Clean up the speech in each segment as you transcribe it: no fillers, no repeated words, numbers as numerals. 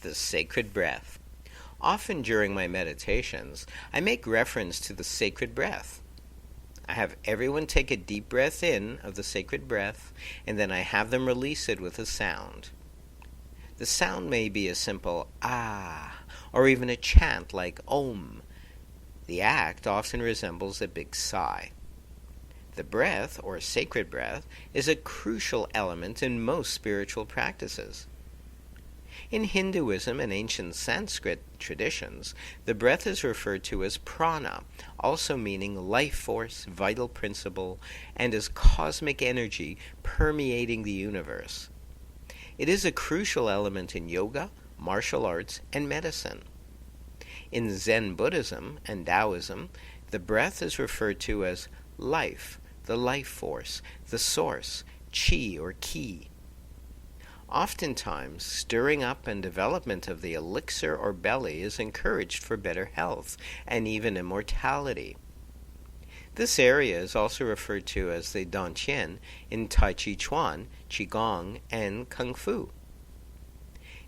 The sacred breath. Often during my meditations, I make reference to the sacred breath. I have everyone take a deep breath in of the sacred breath, and then I have them release it with a sound. The sound may be a simple ah, or even a chant like om. The act often resembles a big sigh. The breath, or sacred breath, is a crucial element in most spiritual practices. In Hinduism and ancient Sanskrit traditions, the breath is referred to as prana, also meaning life force, vital principle, and as cosmic energy permeating the universe. It is a crucial element in yoga, martial arts, and medicine. In Zen Buddhism and Taoism, the breath is referred to as life, the life force, the source, chi or ki. Oftentimes, stirring up and development of the elixir or belly is encouraged for better health and even immortality. This area is also referred to as the Dantian in Tai Chi Chuan, Qigong, and Kung Fu.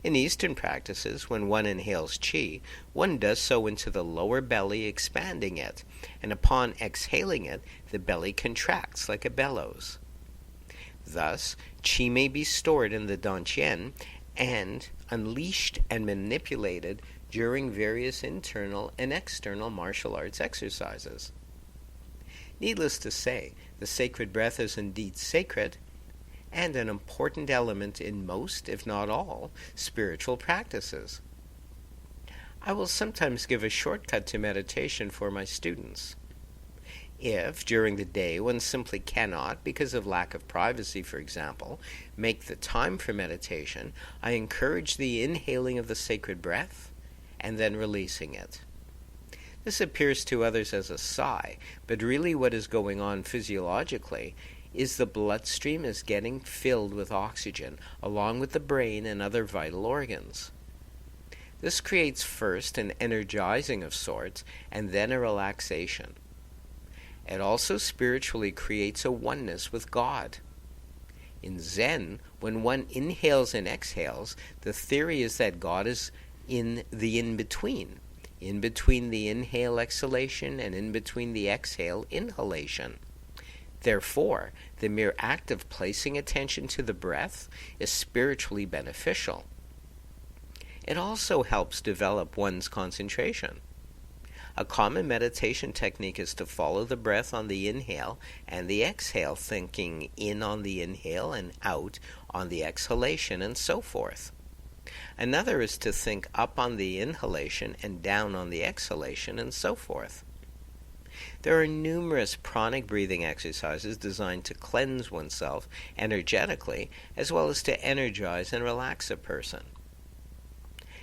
In Eastern practices, when one inhales qi, one does so into the lower belly, expanding it, and upon exhaling it, the belly contracts like a bellows. Thus, qi may be stored in the dantian and unleashed and manipulated during various internal and external martial arts exercises. Needless to say, the sacred breath is indeed sacred, and an important element in most, if not all, spiritual practices. I will sometimes give a shortcut to meditation for my students. If, during the day, one simply cannot, because of lack of privacy, for example, make the time for meditation, I encourage the inhaling of the sacred breath and then releasing it. This appears to others as a sigh, but really what is going on physiologically is the bloodstream is getting filled with oxygen, along with the brain and other vital organs. This creates first an energizing of sorts, and then a relaxation. It also spiritually creates a oneness with God. In Zen, when one inhales and exhales, the theory is that God is in the in-between the inhale-exhalation and in between the exhale-inhalation. Therefore, the mere act of placing attention to the breath is spiritually beneficial. It also helps develop one's concentration. A common meditation technique is to follow the breath on the inhale and the exhale, thinking in on the inhale and out on the exhalation, and so forth. Another is to think up on the inhalation and down on the exhalation, and so forth. There are numerous pranic breathing exercises designed to cleanse oneself energetically, as well as to energize and relax a person.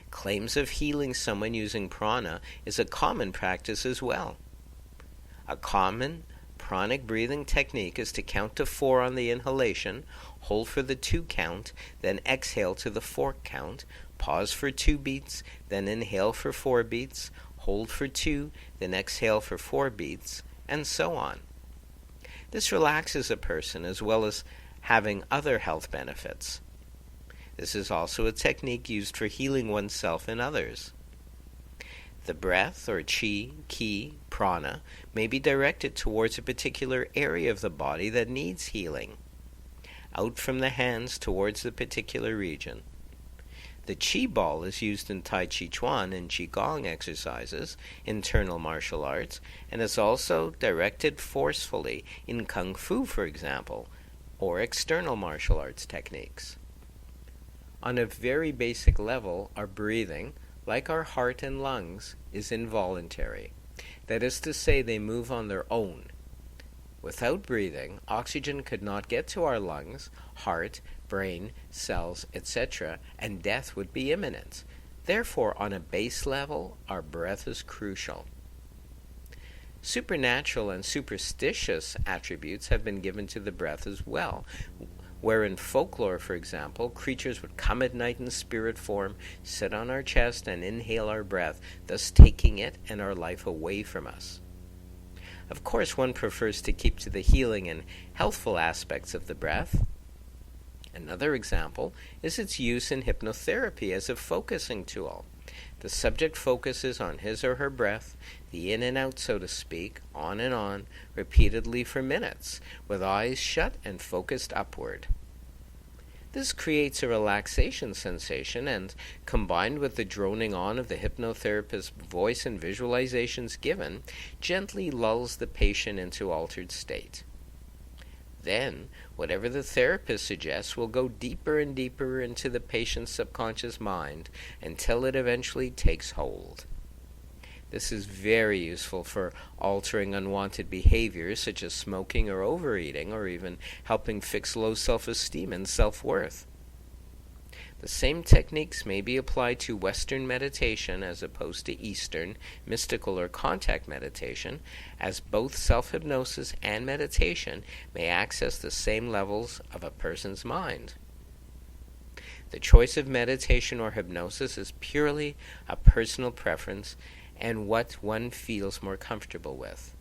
Claims of healing someone using prana is a common practice as well. A common pranic breathing technique is to count to 4 on the inhalation, hold for the 2 count, then exhale to the 4 count, pause for 2 beats, then inhale for 4 beats, hold for 2, then exhale for 4 beats, and so on. This relaxes a person as well as having other health benefits. This is also a technique used for healing oneself and others. The breath, or chi, ki, prana, may be directed towards a particular area of the body that needs healing, out from the hands towards the particular region. The chi ball is used in Tai Chi Chuan and Qigong exercises, internal martial arts, and is also directed forcefully in Kung Fu, for example, or external martial arts techniques. On a very basic level, our breathing, like our heart and lungs, is involuntary. That is to say, they move on their own. Without breathing, oxygen could not get to our lungs, heart, brain, cells, etc., and death would be imminent. Therefore, on a base level, our breath is crucial. Supernatural and superstitious attributes have been given to the breath as well, where in folklore, for example, creatures would come at night in spirit form, sit on our chest, and inhale our breath, thus taking it and our life away from us. Of course, one prefers to keep to the healing and healthful aspects of the breath. Another example is its use in hypnotherapy as a focusing tool. The subject focuses on his or her breath, the in and out, so to speak, on, repeatedly for minutes, with eyes shut and focused upward. This creates a relaxation sensation and, combined with the droning on of the hypnotherapist's voice and visualizations given, gently lulls the patient into altered state. Then, whatever the therapist suggests will go deeper and deeper into the patient's subconscious mind until it eventually takes hold. This is very useful for altering unwanted behaviors such as smoking or overeating, or even helping fix low self-esteem and self-worth. The same techniques may be applied to Western meditation as opposed to Eastern, mystical or contact meditation, as both self-hypnosis and meditation may access the same levels of a person's mind. The choice of meditation or hypnosis is purely a personal preference and what one feels more comfortable with.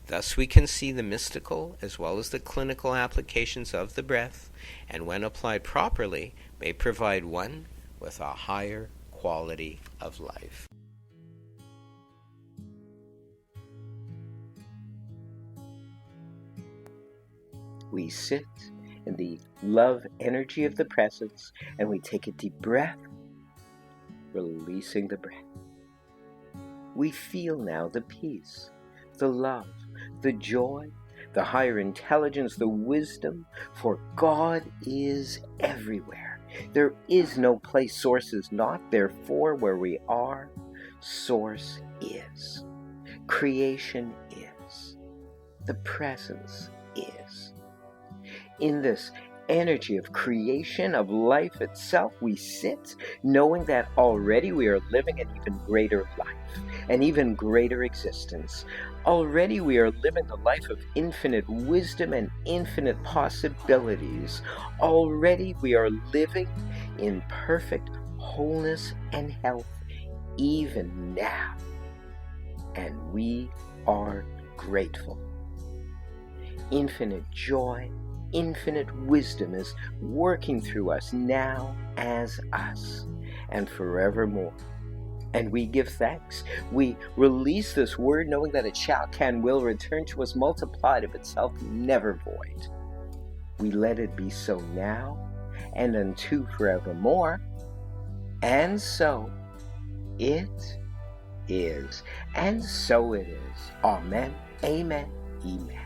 Thus we can see the mystical as well as the clinical applications of the breath, and when applied properly, may provide one with a higher quality of life. We sit in the love energy of the presence, and we take a deep breath, releasing the breath. We feel now the peace, the love, the joy, the higher intelligence, the wisdom, for God is everywhere. There is no place Source is not, therefore where we are, Source is. Creation is. The presence is. In this energy of creation, of life itself, we sit knowing that already we are living an even greater life, an even greater existence. Already we are living a life of infinite wisdom and infinite possibilities. Already we are living in perfect wholeness and health even now. And we are grateful. Infinite joy, infinite wisdom is working through us now as us and forevermore. And we give thanks. We release this word knowing that it shall, can, will return to us multiplied of itself, never void. We let it be so now and unto forevermore. And so it is. And so it is. Amen. Amen. Amen.